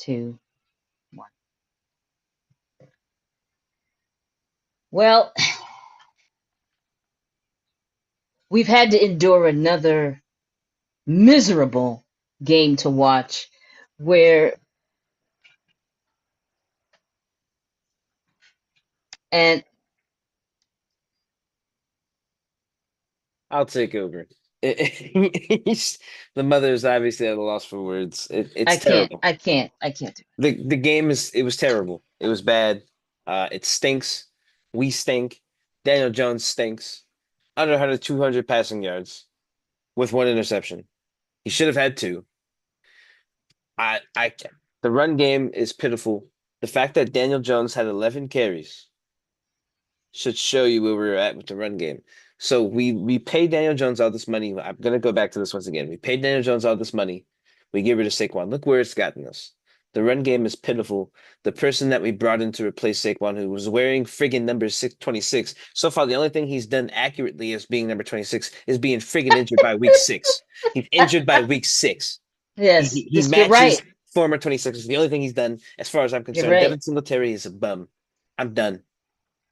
2, 1. Well, we've had to endure another miserable game to watch where, and I'll take over. The mother is obviously at a loss for words. It's terrible. I can't do The game it was terrible. It was bad. It stinks. We stink. Daniel Jones stinks. Under 100, 200 passing yards with one interception. He should have had two. I the run game is pitiful. The fact that Daniel Jones had 11 carries should show you where we were at with the run game. So we paid Daniel Jones all this money. I'm gonna go back to this once again. We paid Daniel Jones all this money. We get rid of Saquon. Look where it's gotten us. The run game is pitiful. The person that we brought in to replace Saquon, who was wearing friggin' number 26, so far the only thing he's done accurately as being number 26 is being friggin' injured by week 6. He's injured by week 6. it. He Yes, he, he this, you're matches right. former 26. Is the only thing he's done as far as I'm You're concerned. right. Devin Singletary is a bum. I'm done.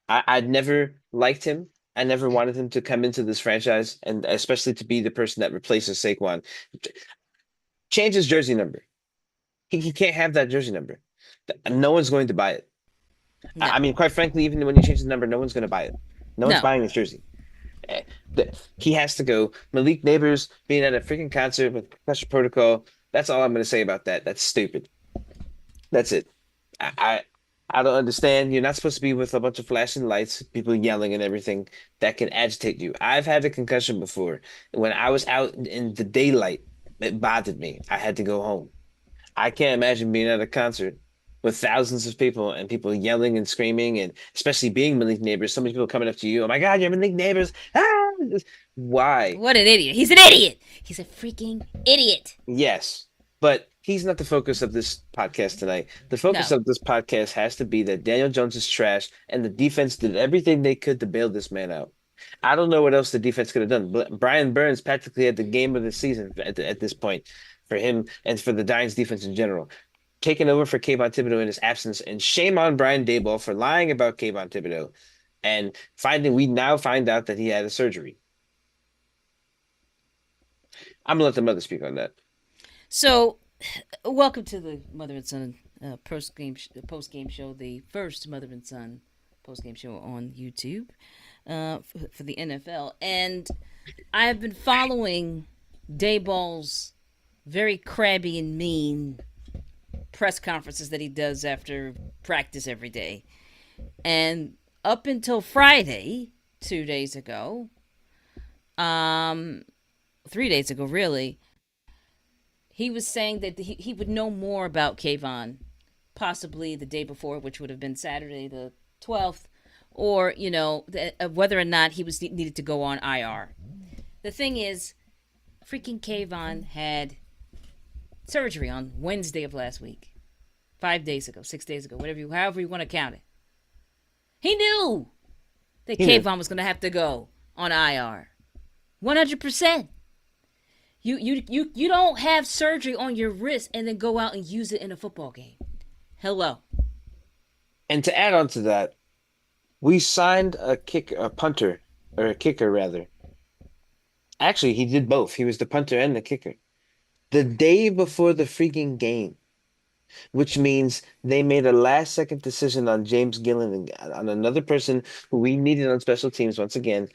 I'd never liked him. I never wanted him to come into this franchise, and especially to be the person that replaces Saquon. Change his jersey number. He can't have that jersey number. No one's going to buy it. No, I mean, quite frankly, even when you change the number, no one's going to buy it. No one's no, buying his jersey. Eh, He has to go. Malik Neighbors being at a freaking concert with concussion protocol. That's all I'm going to say about that. That's stupid. That's it. I, I I don't understand. You're not supposed to be with a bunch of flashing lights, people yelling and everything that can agitate you. I've had a concussion before. When I was out in the daylight, it bothered me. I had to go home. I can't imagine being at a concert with thousands of people and people yelling and screaming, and especially being Malik Neighbors. So many people coming up to you. Oh my God, you're Malik Neighbors. Ah! Why? what an idiot. He's an idiot. He's a freaking idiot. Yes, but he's not the focus of this podcast tonight. The focus No. of this podcast has to be that Daniel Jones is trash and the defense did everything they could to bail this man out. I don't know what else the defense could have done. Brian Burns practically had the game of the season at this point for him and for the Giants defense in general. Taking over for Kayvon Thibodeau in his absence, and shame on Brian Daboll for lying about Kayvon Thibodeau and we now find out that he had a surgery. I'm gonna let the mother speak on that. So, welcome to the Mother and Son post game show, the first Mother and Son post game show on YouTube for the NFL. And I have been following Dayball's very crabby and mean press conferences that he does after practice every day. And up until Friday, 2 days ago, um, 3 days ago, really, he was saying that he would know more about Kayvon possibly the day before, which would have been Saturday the 12th, or, whether or not he was needed to go on IR. The thing is, freaking Kayvon had surgery on Wednesday of last week. 5 days ago, 6 days ago, however you want to count it. He knew that He knew. Kayvon was going to have to go on IR. 100%. You don't have surgery on your wrist and then go out and use it in a football game. Hello. And to add on to that, we signed a punter, or a kicker rather. Actually, he did both. He was the punter and the kicker. The day before the freaking game, which means they made a last second decision on James Gillen and on another person who we needed on special teams once again.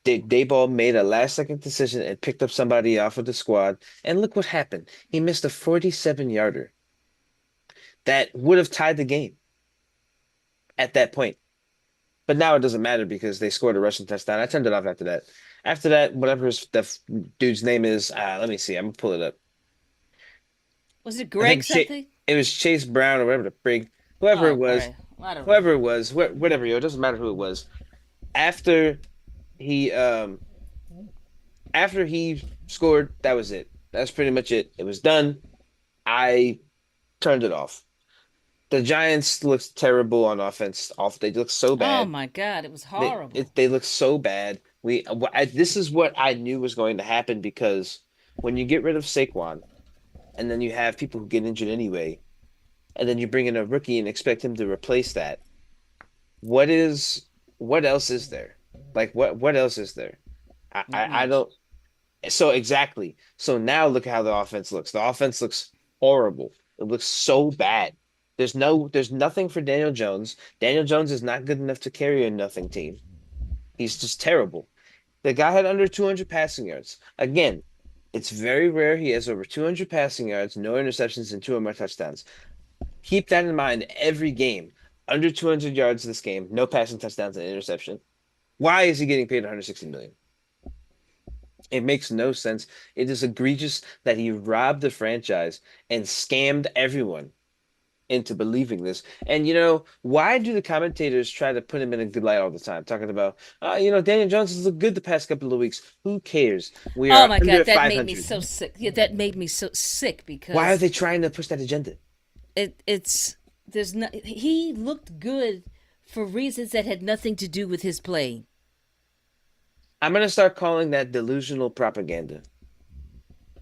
Dayball made a last second decision and picked up somebody off of the squad. And look what happened. He missed a 47-yarder that would have tied the game at that point. But now it doesn't matter because they scored a rushing touchdown. I turned it off after that. After that, whatever dude's name is, let me see. I'm gonna pull it up. Was it I Greg think something? it was Chase Brown or whatever the frig, whoever it Oh, all was, right. I don't know. whoever it was, whatever, yo, it doesn't matter who it was. After he after he scored, that was it. That's pretty much it. It was done. I turned it off. The Giants looked terrible on offense. They look so Oh bad. my God, it was They horrible. they look so bad. This is what I knew was going to happen because when you get rid of Saquon and then you have people who get injured anyway, and then you bring in a rookie and expect him to replace that. What is what else is there? Like what else is there? Not I much. don't. So exactly. So now look at how the offense looks. The offense looks horrible. It looks so bad. There's nothing for Daniel Jones. Daniel Jones is not good enough to carry a nothing team. He's just terrible. The guy had under 200 passing yards. Again, it's very rare he has over 200 passing yards, no interceptions, and two or more touchdowns. Keep that in mind every game. Under 200 yards this game, no passing touchdowns and interception. Why is he getting paid 160 million? It makes no sense. It is egregious that he robbed the franchise and scammed everyone into believing this. And why do the commentators try to put him in a good light all the time, talking about, Daniel Jones has looked good the past couple of weeks. Who cares? We Oh are my under God, that made me 500. so sick. Yeah, that made me so sick Why are because they trying to push that agenda? it's there's no he looked good for reasons that had nothing to do with his playing. I'm gonna start calling that delusional propaganda.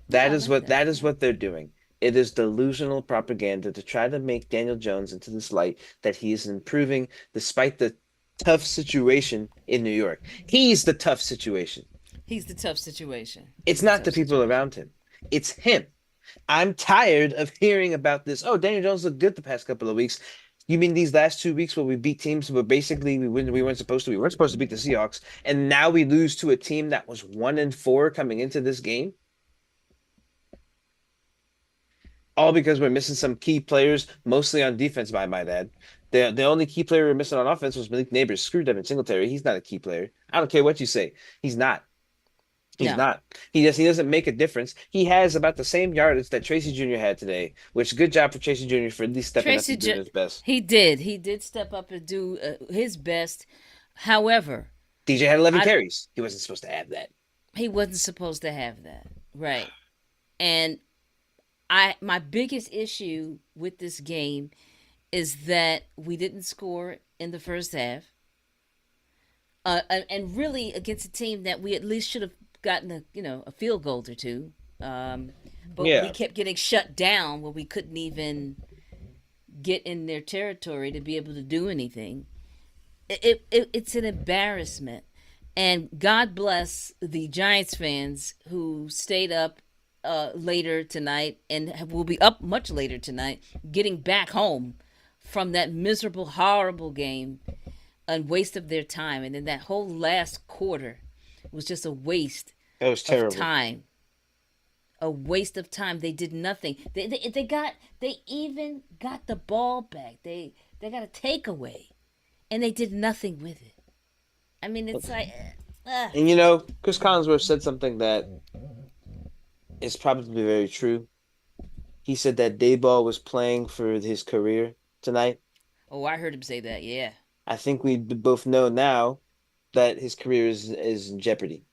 Yeah, That I is like what that. that is Yeah. what they're doing. It is delusional propaganda to try to make Daniel Jones into this light that he is improving despite the tough situation in New York. He's the tough situation. He's the tough situation. It's He's the not tough the people situation. around him. It's him. I'm tired of hearing about this. Oh, Daniel Jones looked good the past couple of weeks. You mean these last 2 weeks where we beat teams where basically we weren't supposed to? We weren't supposed to beat the Seahawks, and now we lose to a team that was 1-4 coming into this game, all because we're missing some key players, mostly on defense, by my dad. The only key player we're missing on offense was Malik Neighbors. Screw Devin Singletary. He's not a key player. I don't care what you say. He's not. He's No, not. He doesn't make a difference. He has about the same yardage that Tracy Jr. had today, which good job for Tracy Jr. for at least stepping up Tracy. and doing his best. He did. He did step up and do his best. However, DJ had 11 I carries. He wasn't supposed to have that. he wasn't supposed to have that. Right. And I my biggest issue with this game is that we didn't score in the first half. And really against a team that we at least should have gotten a field goal or two. But we Yeah. kept getting shut down where we couldn't even get in their territory to be able to do anything. It's an embarrassment. And God bless the Giants fans who stayed up later tonight and will be up much later tonight, getting back home from that miserable, horrible game, a waste of their time. And then that whole last quarter was just a waste That was of terrible. time. A waste of time. They did nothing. They even got the ball back. They got a takeaway, and they did nothing with it. I mean, it's like, And Chris Collinsworth said something that is probably very true. He said that Dayball was playing for his career tonight. oh, I heard him say that. Yeah, I think we both know now that his career is in jeopardy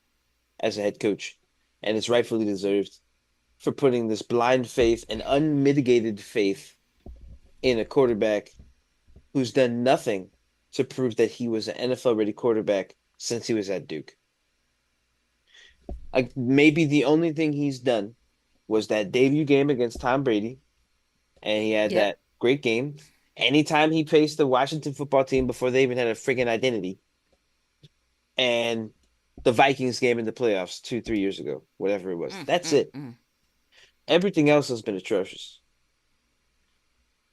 as a head coach, and it's rightfully deserved for putting this blind faith and unmitigated faith in a quarterback who's done nothing to prove that he was an NFL ready quarterback since he was at Duke. Like maybe the only thing he's done was that debut game against Tom Brady, and he had yep. that great game. Anytime he faced the Washington football team before they even had a freaking identity, and the Vikings game in the playoffs 2, 3 years ago, whatever it was. Mm, That's mm, it. mm. Everything else has been atrocious.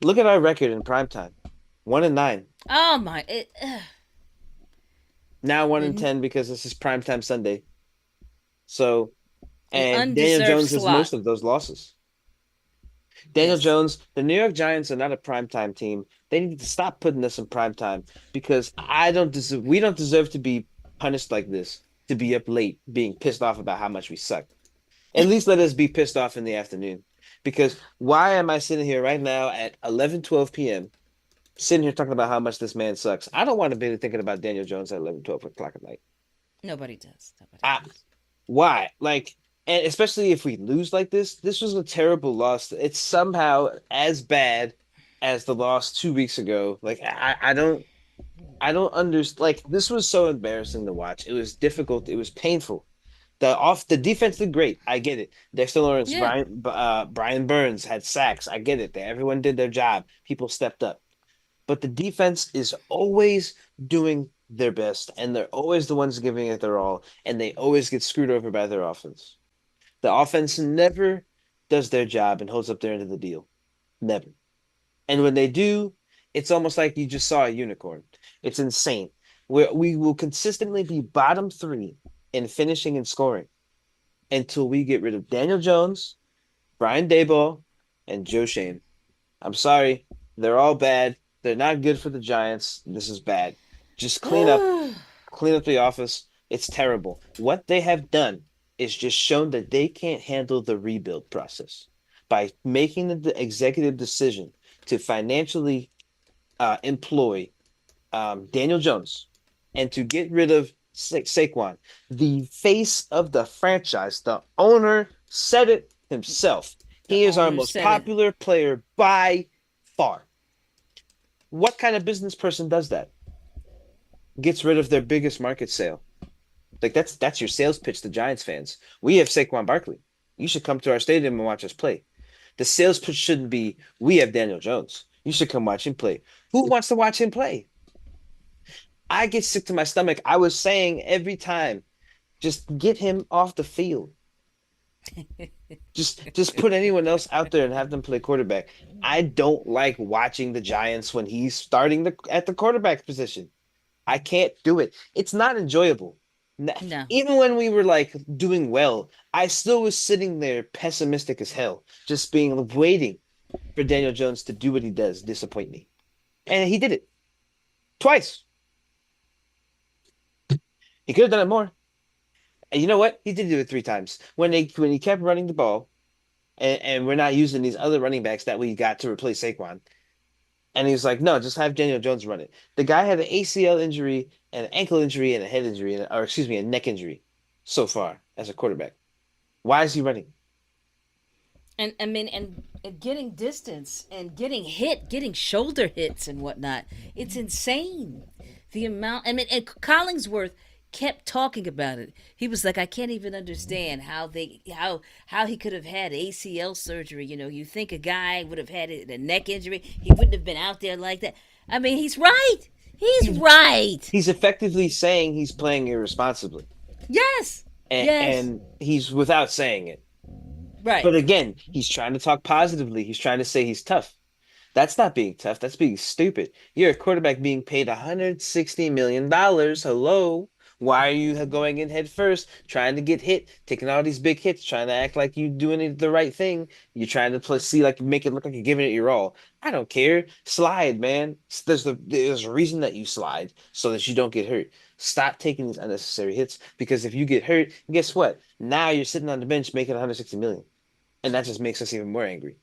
Look at our record in prime time. 1-9. Oh my! Now one and The 10 because this is primetime Sunday. So, the and Daniel undeserved Jones has slot. most of those losses. Daniel Yes. Jones, the New York Giants are not a primetime team. They need to stop putting us in primetime because we don't deserve to be punished like this, to be up late being pissed off about how much we suck. At least let us be pissed off in the afternoon. Because why am I sitting here right now at 11:12 p.m. sitting here talking about how much this man sucks? I don't want to be thinking about Daniel Jones at 11:12 o'clock at night. Nobody does. Nobody I, does. why? Like, and especially if we lose like this was a terrible loss. It's somehow as bad as the loss 2 weeks ago. Like, I don't understand. Like, this was so embarrassing to watch. It was difficult. It was painful. The defense did great. I get it. Dexter Lawrence, Yeah. Brian Burns had sacks. I get it. Everyone did their job. People stepped up. But the defense is always doing their best, and they're always the ones giving it their all, and they always get screwed over by their offense. The offense never does their job and holds up their end of the deal. Never. And when they do, it's almost like you just saw a unicorn. It's insane. We will consistently be bottom three in finishing and scoring until we get rid of Daniel Jones, Brian Daboll, and Joe Shane. I'm sorry. They're all bad. They're not good for the Giants. This is bad. Just clean up the office. It's terrible. What they have done is just shown that they can't handle the rebuild process by making the executive decision to financially employ Daniel Jones and to get rid of Saquon, the face of the franchise. The owner said it himself. The He is our owner most said it. popular player by far. What kind of business person does that? Gets rid of their biggest market sale. Like that's your sales pitch to Giants fans. We have Saquon Barkley. You should come to our stadium and watch us play. The sales pitch shouldn't be we have Daniel Jones. You should come watch him play. Who wants to watch him play? I get sick to my stomach. I was saying every time, just get him off the field. Just put anyone else out there and have them play quarterback. I don't like watching the Giants when he's starting at the quarterback position. I can't do it. It's not enjoyable. No. Even when we were like doing well, I still was sitting there pessimistic as hell, just being waiting for Daniel Jones to do what he does, disappoint me. And he did it twice. He could have done it more. And you know what? He did do it three times. When he kept running the ball, and we're not using these other running backs that we got to replace Saquon. And he was like, no, just have Daniel Jones run it. The guy had an ACL injury, an ankle injury, and a head injury, or excuse me, a neck injury so far as a quarterback. Why is he running? And I mean, and getting distance and getting hit, getting shoulder hits and whatnot. It's insane. The amount. I mean, and Collingsworth kept talking about it. He was like, I can't even understand how he could have had ACL surgery. You know, you think a guy would have had a neck injury, he wouldn't have been out there like that. I mean, he's right. He's right. He's effectively saying he's playing irresponsibly, Yes. Yes. and he's without saying it. Right. But again, he's trying to talk positively. He's trying to say he's tough. That's not being tough. That's being stupid. You're a quarterback being paid $160 million. Hello. Why are you going in head first, trying to get hit, taking all these big hits, trying to act like you're doing the right thing? You're trying to make it look like you're giving it your all. I don't care. Slide, man. There's a reason that you slide so that you don't get hurt. Stop taking these unnecessary hits because if you get hurt, guess what? Now you're sitting on the bench making 160 million. And that just makes us even more angry.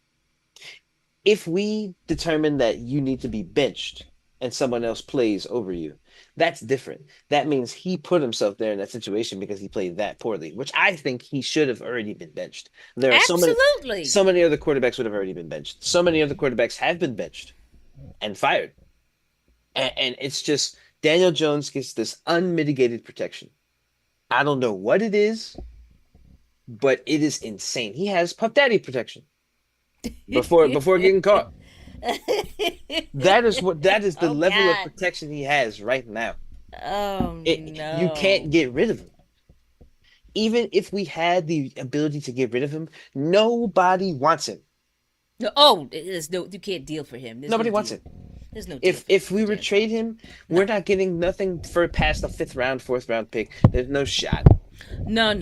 If we determine that you need to be benched and someone else plays over you, that's different. That means he put himself there in that situation because he played that poorly, which I think he should have already been benched. There are Absolutely. so many other quarterbacks would have already been benched. So many other quarterbacks have been benched and fired. And it's just Daniel Jones gets this unmitigated protection. I don't know what it is, but it is insane. He has Puff Daddy protection before getting caught. That is the Oh level of God. protection he has right now. Oh You can't no. get rid of him. Even if we had the ability to get rid of him, nobody wants him. No, oh, there's no. You can't deal for him. There's Nobody no wants deal. him. There's no deal. If we for were trade him, No. we're not getting nothing for past a fifth round, fourth round pick. There's no shot. No.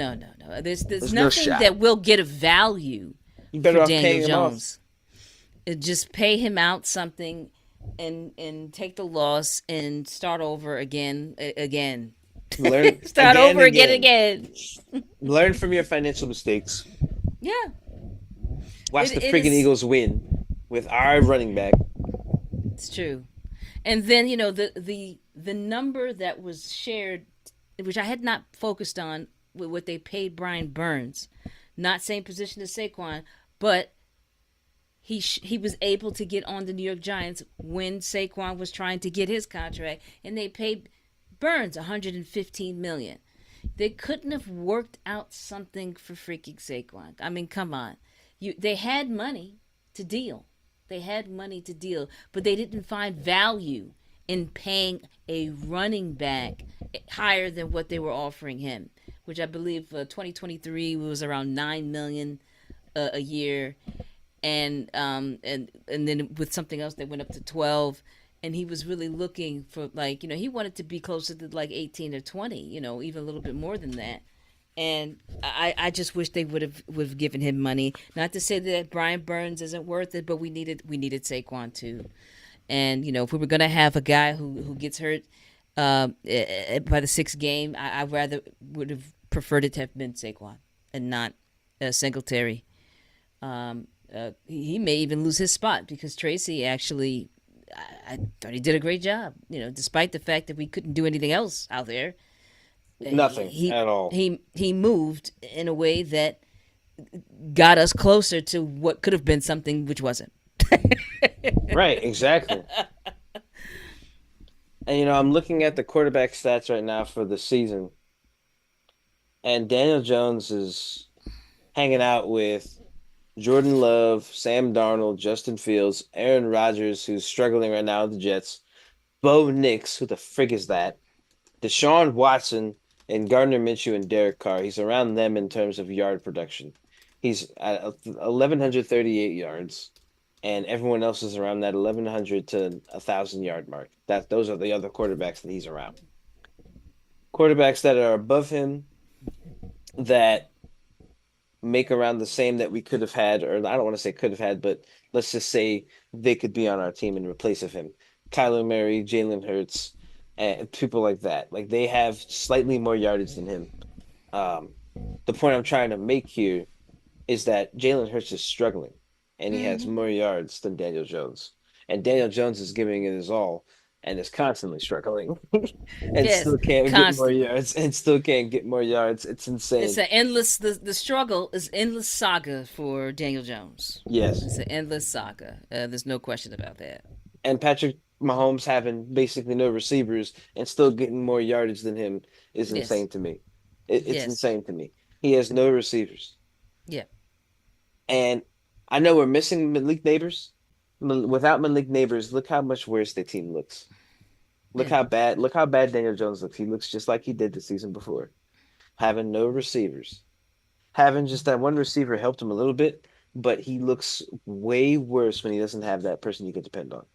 There's There's no nothing shot. that will get a value You better for off Daniel paying him off. Jones. Just pay him out something, and take the loss and start over again. Learn Start over again. Learn from your financial mistakes. Yeah, Watch the it freaking is. Eagles win with our running back. It's true. And then the number that was shared, which I had not focused on, with what they paid Brian Burns, not same position as Saquon, but he was able to get on the New York Giants when Saquon was trying to get his contract, and they paid Burns 115 million. They couldn't have worked out something for freaking Saquon. I mean, come on. They had money to deal. They had money to deal, but they didn't find value in paying a running back higher than what they were offering him, which I believe 2023 was around 9 million a year, and then with something else they went up to 12, and he was really looking for, like, he wanted to be closer to like 18 or 20, even a little bit more than that. And I just wish they would have given him money. Not to say that Brian Burns isn't worth it, but we needed Saquon too. And if we were gonna have a guy who gets hurt by the sixth game, I rather would have preferred it to have been Saquon and not Singletary. He may even lose his spot because Tracy actually, I thought he did a great job. Despite the fact that we couldn't do anything else out there, Nothing he at all. he moved in a way that got us closer to what could have been something which wasn't. Right, exactly. And I'm looking at the quarterback stats right now for the season, and Daniel Jones is hanging out with Jordan Love, Sam Darnold, Justin Fields, Aaron Rodgers, who's struggling right now with the Jets, Bo Nix, who the frig is that? Deshaun Watson and Gardner Minshew and Derek Carr. He's around them in terms of yard production. He's at 1,138 yards, and everyone else is around that 1,100 to 1,000 yard mark. Those are the other quarterbacks that he's around. Quarterbacks that are above him that make around the same that we could have had, or I don't want to say could have had, but let's just say they could be on our team in replace of him. Kyler Murray, Jalen Hurts, and people like that. Like they have slightly more yardage than him. Um, the point I'm trying to make here is that Jalen Hurts is struggling, and he has Hmm. more yards than Daniel Jones. And Daniel Jones is giving it his all and is constantly struggling and Yes, still can't get more constant. yards and still can't get more yards. It's It's insane. an endless. The struggle is endless saga for Daniel Jones. Yes. It's an endless saga. There's no question about that. And Patrick Mahomes having basically no receivers and still getting more yardage than him is Yes. insane to me. It's Yes. insane to me. He has no receivers. Yeah. And I know we're missing Malik Neighbors. Without Malik Neighbors, look how much worse the team looks. Look Yeah. how bad. Look how bad Daniel Jones looks. He looks just like he did the season before, having no receivers. Having just that one receiver helped him a little bit, but he looks way worse when he doesn't have that person you can depend on.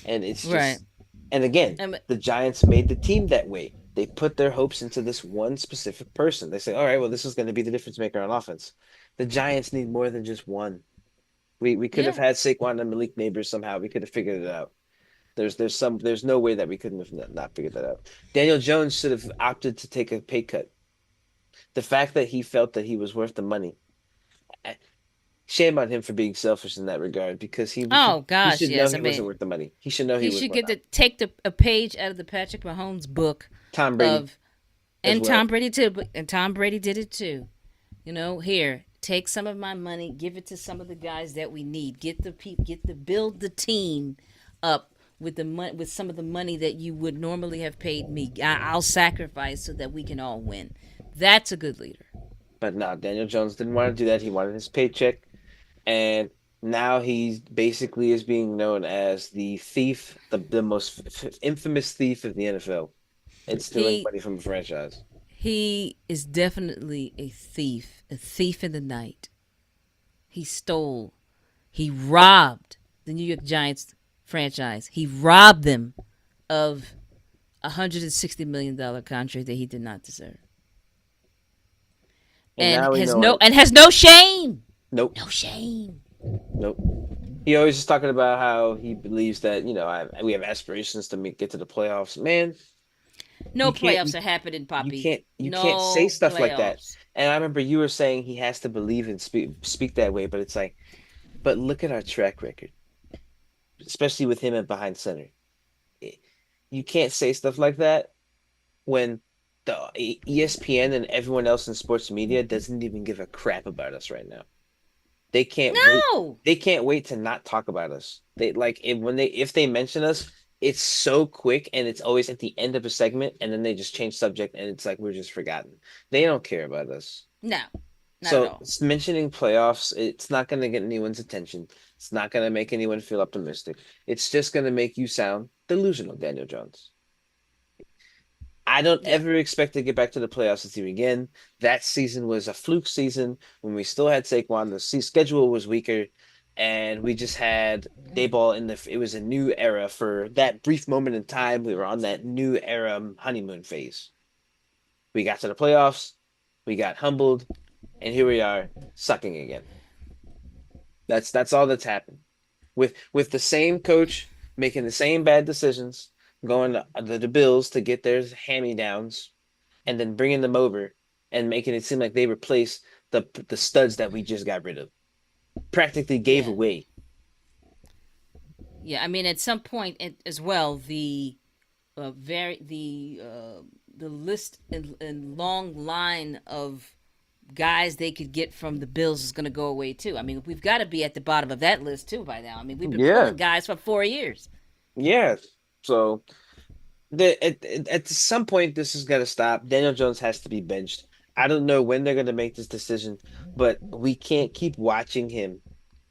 And it's Right. just, and again, Um, the Giants made the team that way. They put their hopes into this one specific person. They say, all right, well, this is going to be the difference maker on offense. The Giants need more than just one. We could have yeah. had Saquon and Malik Neighbors somehow. We could have figured it out. There's no way that we couldn't have not figured that out. Daniel Jones should have opted to take a pay cut. The fact that he felt that he was worth the money, eh, shame on him for being selfish in that regard because Oh he gosh, should know yes. I he wasn't mean, worth the money. He should know he he was should worth get to take a page out of the Patrick Mahomes book Tom Brady of, as and well. Tom Brady too. And Tom Brady did it too. Here, take some of my money, give it to some of the guys that we need. Build the team up with with some of the money that you would normally have paid me. I'll sacrifice so that we can all win. That's a good leader. But no, Daniel Jones didn't want to do that. He wanted his paycheck, and now he basically is being known as the thief, the most infamous thief of the NFL, and stealing He money from a franchise. he is definitely a thief in the night. He stole, he robbed the New York Giants franchise. He robbed them of $160 million contract that he did not deserve, And and now we has know it. no shame. Nope, No shame. nope. He always is talking about how he believes that we have aspirations to get to the playoffs. Man, No you can't playoffs are happening, you Poppy. can't you can't say No stuff like that. playoffs. And I remember you were saying he has to believe and speak that way, but it's like, but look at our track record, especially with him at behind center. It- You can't say stuff like that when the ESPN and everyone else in sports media doesn't even give a crap about us right now. They can't wait. No. They can't wait to not talk about us. They like if they mention us, it's so quick and it's always at the end of a segment and then they just change subject and it's like we're just forgotten. They don't care about us. No, not at So all. mentioning playoffs, it's not going to get anyone's attention. It's not going to make anyone feel optimistic. It's just going to make you sound delusional, Daniel Jones. I don't Yeah, ever expect to get back to the playoffs this year again. That season was a fluke season when we still had Saquon. The schedule was weaker, and we just had Dayball in the. It was a new era for that brief moment in time. We were on that new era honeymoon phase. We got to the playoffs, we got humbled, and here we are sucking again. That's all that's happened. With the same coach making the same bad decisions, going to the Bills to get their hand-me-downs, and then bringing them over and making it seem like they replace the studs that we just got rid of. Practically gave yeah, away. yeah. I mean, at some point as well, very the list and long line of guys they could get from the Bills is going to go away too. I mean, we've got to be at the bottom of that list too by now. I mean, we've been Yeah, pulling guys for 4 years. yeah. So at some point this is gonna stop. Daniel Jones has to be benched. I don't know when they're gonna make this decision, but we can't keep watching him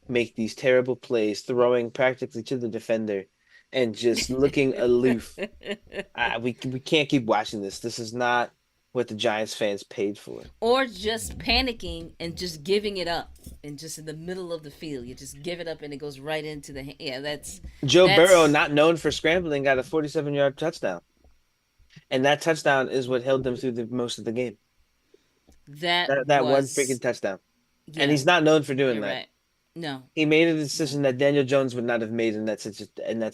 make these terrible plays, throwing practically to the defender and just looking aloof. We can't keep watching this. This is not what the Giants fans paid for. Or just panicking and just giving it up, and just in the middle of the field, you just give it up and it goes right into the yeah. Joe Burrow, That's not known for scrambling, got a 47-yard touchdown. And that touchdown is what held them through the most of the game. that That one freaking was touchdown. And yeah. he's not known for doing You're that. right. No, He made a no. decision that Daniel Jones would not have made in that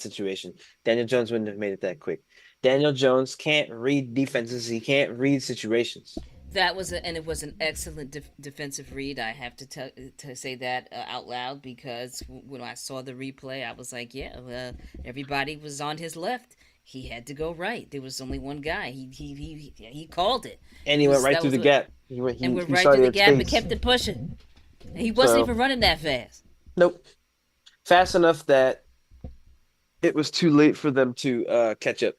situation. Daniel Jones wouldn't have made it that quick. Daniel Jones can't read defenses. He can't read situations. And it was an excellent defensive read. I have to say that out loud, because when I saw the replay, I was like, yeah, everybody was on his left. He had to go right. There was only one guy. He called it. And It he went was right that through was the what, gap. and went He right saw through the your gap and space. kept it pushing. And he wasn't So even running that fast. nope. Fast enough that it was too late for them to catch up.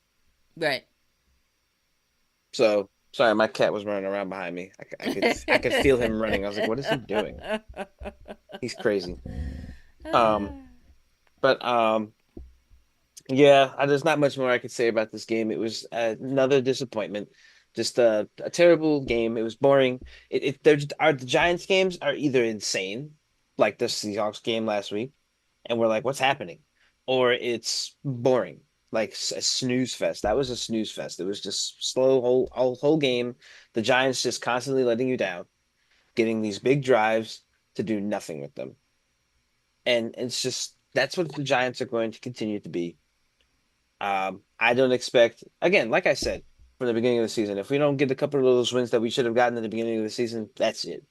Right. So sorry, my cat was running around behind me. I could feel him running. I was like, what is he doing? He's crazy. Um, but yeah, there's not much more I could say about this game. It was another disappointment. Just a terrible game. It was boring. The Giants games are either insane, like the Seahawks game last week, and we're like, what's happening? Or it's boring, like a snooze fest. That was a snooze fest. It was just slow whole game. The Giants just constantly letting you down, getting these big drives to do nothing with them. And it's just that's what the Giants are going to continue to be. I don't expect, again, like I said from the beginning of the season, if we don't get a couple of those wins that we should have gotten at the beginning of the season, that's it.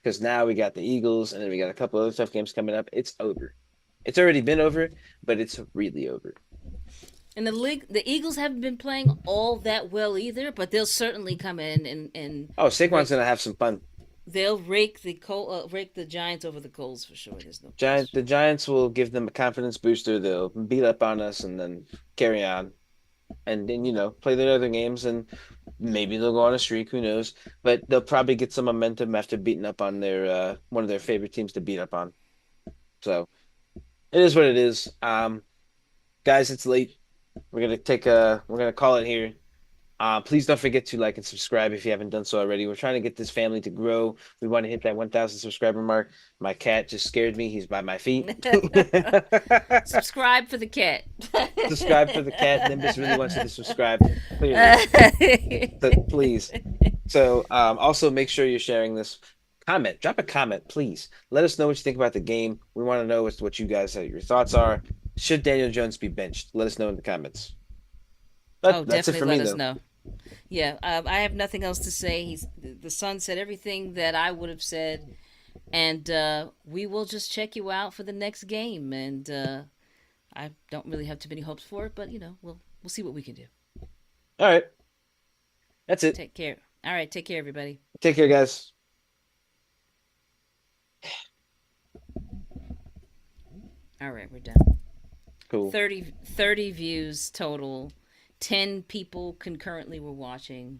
Because now we got the Eagles and then we got a couple other tough games coming up. It's over. It's already been over, but it's really over. And the Eagles haven't been playing all that well either, but they'll certainly come in and Oh, Saquon's rake, gonna have some fun. they'll rake the Giants over the coals for sure. There's no Giant, question. the Giants will give them a confidence booster. They'll beat up on us and then carry on. And then, play their other games and maybe they'll go on a streak, who knows? But they'll probably get some momentum after beating up on their one of their favorite teams to beat up on. So it is what it is. Guys, it's late. We're gonna call it here. Please don't forget to like and subscribe if you haven't done so already. We're trying to get this family to grow. We want to hit that 1,000 subscriber mark. My cat just scared me. He's by my feet. Subscribe for the cat. Subscribe for the cat. Nimbus really wants you to subscribe, clearly. So please. So also make sure you're sharing this. Comment. Drop a comment, please. Let us know what you think about the game. We want to know what you guys your thoughts are. Should Daniel Jones be benched? Let us know in the comments. Oh, That's it definitely for me, let us though. know. Yeah, I have nothing else to say. The son said everything that I would have said, and we will just check you out for the next game. And I don't really have too many hopes for it, but we'll see what we can do. All right. That's it. Take care. All right, take care, everybody. Take care, guys. All right, we're done. Cool. 30 views total. 10 people concurrently were watching.